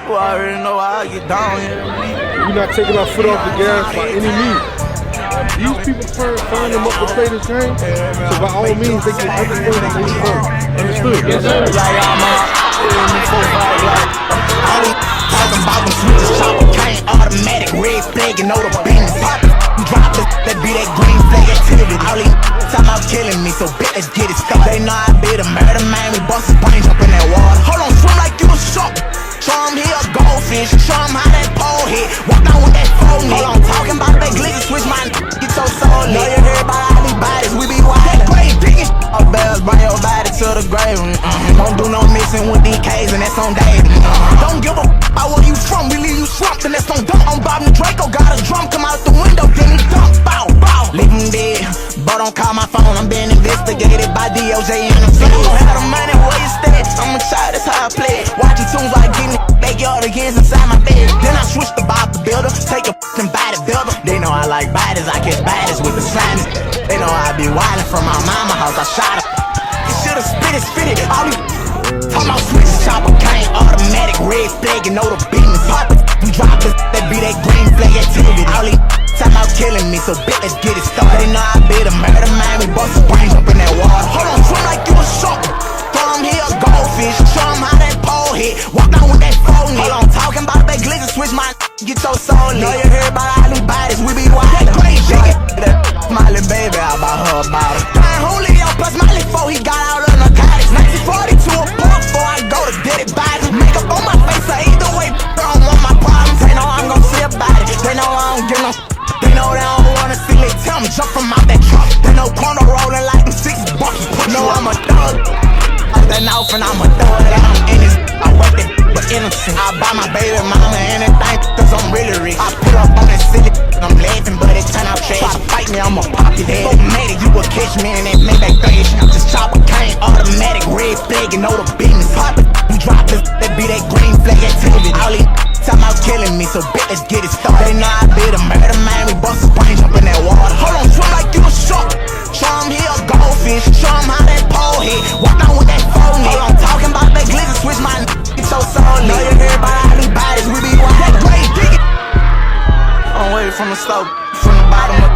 You already know how I get down here. We're not taking our foot off the gas by any means. These people find them up to play this game, so by all means, they can understand that they come. Understood? Yes, sir. Like I'm talking about them switches, chopper, cane, automatic, red flag, and know the business. Drop it, that be that green flag activity. All these time out killing me, so bet let's get it started. They know I be the murder man, we bust his brains up in that water. Hold on, swim like you a shark. Show him he a goldfish, show him how that pole hit. Walk down with that phone. Hold on, talking about that glitzy switch, my get so solid. Know you heard about all these bodies, we be wild. That grave digging. All bells, bring your body to the grave. Don't do no mixing with these K's, and that's on Dave. Don't give a about where you from, we leave you slumped, and that's on dump. On Bob and Draco, got a drum, come out the window, then he dump. Bow, bow. Leave him dead, but don't call my phone, I'm being investigated by DOJ and the feds. You don't have the money where you stay, I'm a child, that's how I play. Watching tunes like getting backyard against inside my bed. Then I switch to Bob the Builder, take a f***ing body builder. They know I like bodies, I catch bodies with the slimy. They know I be wildin' from my mama house, I shot her. You should've spit it, all these talking about switches, chopper, cane, automatic, red flag, and know the business. Pop it, we drop it, that be that green flag activity. All these time out killing me, so bet let's get it started. They know I be the murder man, we bust his brains up in that water. Hold on, swim like you a shark. Throw him here a goldfish, show him how that pole hit. Walk down with that phone. Hold on, talking about that glizzy switch, my get so solid. Know you heard about all these bodies, we be wild. That crazy that Smiley baby, I about her about it. Brian Julio plus Miley 4, he got out of narcotics. 1942 a pump before I go to get it by. Makeup on my face, so either way, I don't want my problems. They know I'm gon' see about it. They know I don't get no. They know they don't wanna see me tell me jump from out that truck. They know corner rolling like them 6 bucks. Know I'm a thug. Out that off and I'ma throw it out in this. I work it, but innocent. I buy my baby mama anything, cause I'm really rich. I put up on that silly, I'm laughing, but it turn out trash. Try to fight me, I'ma pop your head. Made it, you will catch me in that Maybach thrash. Just chopper, cane, automatic, red flag, and know the business. Pop it, we drop it, that be that green flag activity. All these time out killing me, so bet let's get it started. They know I be the murder man, we bust his brains up in that water. Hold on, swim like you a shark. Show him he a goldfish, show him how that pole hit. Walk down with that phone. Hold on, talking about that glizzy switch, my get so solid. Know you heard about all these bodies, we be wild. That grave digging. I'm waiting from the stove, from the bottom of